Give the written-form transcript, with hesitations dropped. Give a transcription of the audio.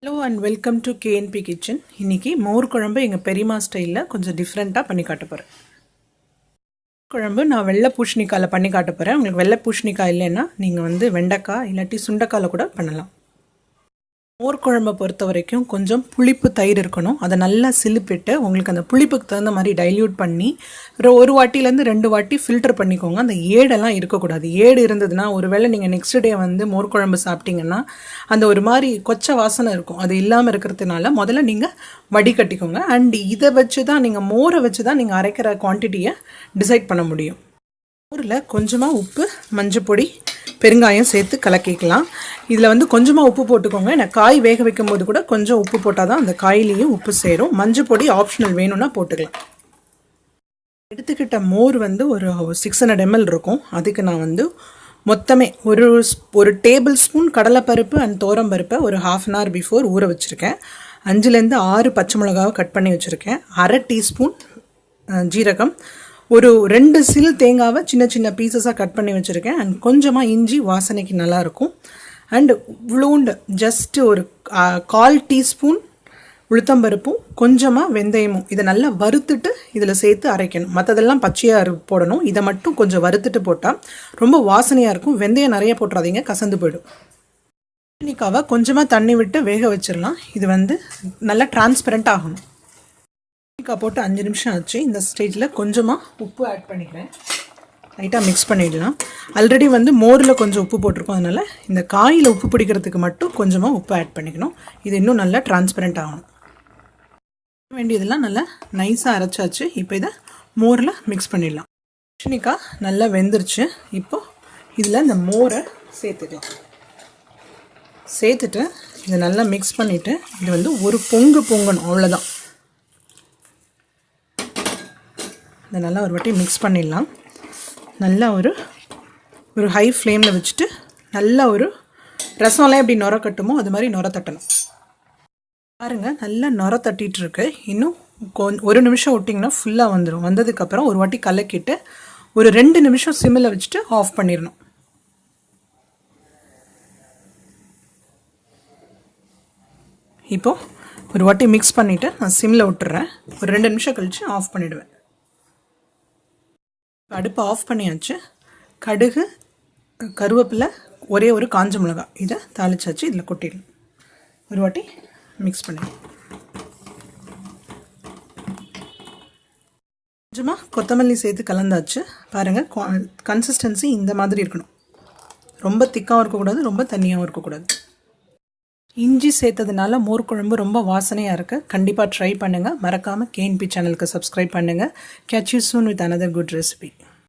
Hello and welcome to KNP Kitchen. இன்னைக்கு மோர் குழம்பு எங்க பெரியம்மா ஸ்டைல்ல கொஞ்சம் டிஃபரண்டா பண்ணி காட்ட போறேன். குழம்பு நான் வெள்ளை பூசணிக்காயில பண்ணி காட்ட போறேன். உங்களுக்கு வெள்ளை பூசணிக்காய் இல்லைன்னா நீங்க வெண்டைக்காய் இல்லாட்டி சுண்டைக்காயில கூட பண்ணலாம். மோர் குழம்பை பொறுத்த வரைக்கும் கொஞ்சம் புளிப்பு தயிர் இருக்கணும். அதை நல்லா சிலுப்பிட்டு உங்களுக்கு அந்த புளிப்புக்கு தகுந்த மாதிரி டைல்யூட் பண்ணி ஒரு வாட்டிலேருந்து 2 வாட்டி ஃபில்டர் பண்ணிக்கோங்க. அந்த ஏடெல்லாம் இருக்கக்கூடாது. ஏடு இருந்ததுன்னா ஒருவேளை நீங்கள் நெக்ஸ்ட் டே மோர் குழம்பு சாப்பிட்டீங்கன்னா அந்த ஒரு மாதிரி கொச்சை வாசனை இருக்கும். அது இல்லாமல் இருக்கிறதுனால முதல்ல நீங்கள் வடிகட்டிக்கோங்க. அண்ட் இதை வச்சு தான் நீங்கள் மோரை வச்சு தான் நீங்கள் அரைக்கிற குவான்டிட்டியை டிசைட் பண்ண முடியும். மோரில் கொஞ்சமாக உப்பு, மஞ்சப்பொடி, பெருங்காயம் சேர்த்து கலக்கிக்கலாம். இதில் கொஞ்சமாக உப்பு போட்டுக்கோங்க. நான் காய் வேக வைக்கும் போது கூட கொஞ்சம் உப்பு போட்டால் தான் அந்த காயிலையும் உப்பு சேரும். மஞ்சப்பொடி ஆப்ஷனல் வேணும்னா போட்டுக்கலாம். எடுத்துக்கிட்ட மோர் ஒரு 600 ml இருக்கும். அதுக்கு நான் மொத்தமே ஒரு டேபிள் ஸ்பூன் கடலைப்பருப்பு அண்ட் தோரம்பருப்பை ஒரு 1/2 hour பிஃபோர் ஊற வச்சுருக்கேன். 5லேருந்து 6 பச்சை மிளகாவை கட் பண்ணி வச்சுருக்கேன். 1/2 டீஸ்பூன் ஜீரகம், ஒரு 2 சில் தேங்காவை சின்ன சின்ன பீசஸாக கட் பண்ணி வச்சுருக்கேன். அண்ட் கொஞ்சமாக இஞ்சி வாசனைக்கு நல்லாயிருக்கும். அண்டு உளுந்து ஜஸ்ட்டு ஒரு 1/4 டீஸ்பூன் உளுத்தம்பருப்பும் கொஞ்சமாக வெந்தயமும் இதை நல்லா வறுத்துட்டு இதில் சேர்த்து அரைக்கணும். மற்றதெல்லாம் பச்சையாக போடணும். இதை மட்டும் கொஞ்சம் வறுத்துட்டு போட்டால் ரொம்ப வாசனையாக இருக்கும். வெந்தயம் நிறைய போட்டுறாதீங்க, கசந்து போயிடும். பூசணிக்காவை கொஞ்சமாக தண்ணி விட்டு வேக வச்சிடலாம். இது நல்லா டிரான்ஸ்பரண்ட் ஆகணும். பூசணிக்காய் போட்டு 5 நிமிஷம் ஆச்சு. இந்த ஸ்டேஜில் கொஞ்சமாக உப்பு ஆட் பண்ணிக்கிறேன். லைட்டாக மிக்ஸ் பண்ணிடலாம். ஆல்ரெடி மோரில் கொஞ்சம் உப்பு போட்டிருக்கோம். அதனால் இந்த காயில் உப்பு பிடிக்கிறதுக்கு மட்டும் கொஞ்சமாக உப்பு ஆட் பண்ணிக்கணும். இது இன்னும் நல்லா டிரான்ஸ்பரண்ட் ஆகணும். வேண்டியதெல்லாம் நல்லா நைஸாக அரைச்சாச்சு. இப்போ இதை மோரில் மிக்ஸ் பண்ணிடலாம். பூசணிக்காய் நல்லா வெந்துருச்சு. இப்போது இதில் இந்த மோரை சேர்த்துக்கலாம். சேர்த்துட்டு இதை நல்லா மிக்ஸ் பண்ணிவிட்டு இது ஒரு பொங்கணும். அவ்வளோதான். இதை நல்லா ஒரு வாட்டி மிக்ஸ் பண்ணிடலாம். நல்லா ஒரு ஹை ஃப்ளேமில் வச்சுட்டு நல்லா ஒரு ரசம்லாம் எப்படி நுர கட்டுமோ அது மாதிரி நுர தட்டணும். பாருங்கள், நல்லா நுர தட்டிகிட்ருக்கு. இன்னும் 1 நிமிஷம் விட்டிங்கன்னா ஃபுல்லாக வந்துடும். வந்ததுக்கப்புறம் ஒரு வாட்டி கலக்கிட்டு ஒரு 2 நிமிஷம் சிம்மில் வச்சுட்டு ஆஃப் பண்ணிடணும். இப்போது ஒரு வாட்டி மிக்ஸ் பண்ணிவிட்டு நான் சிம்மில் விட்டுறேன். ஒரு 2 நிமிஷம் கழித்து ஆஃப் பண்ணிவிடுவேன். அடுப்பை ஆஃப் பண்ணியாச்சு. கடுகு, கருவேப்பிலை, ஒரே ஒரு காஞ்ச மிளகாய் இதை தாளிச்சாச்சு. இதில் கொட்டிடணும். ஒரு வாட்டி மிக்ஸ் பண்ணிடணும். கொஞ்சமாக கொத்தமல்லி சேர்த்து கலந்தாச்சு. பாருங்கள், கன்சிஸ்டன்சி இந்த மாதிரி இருக்கணும். ரொம்ப திக்காகவும் இருக்கக்கூடாது, ரொம்ப தண்ணியாகவும் இருக்கக்கூடாது. இஞ்சி சேர்த்ததுனால மோர் குழம்பு ரொம்ப வாசனையாக இருக்குது. கண்டிப்பாக ட்ரை பண்ணுங்கள். மறக்காமல் KNP சேனலுக்கு சப்ஸ்கிரைப் பண்ணுங்கள். Catch you soon with another good recipe.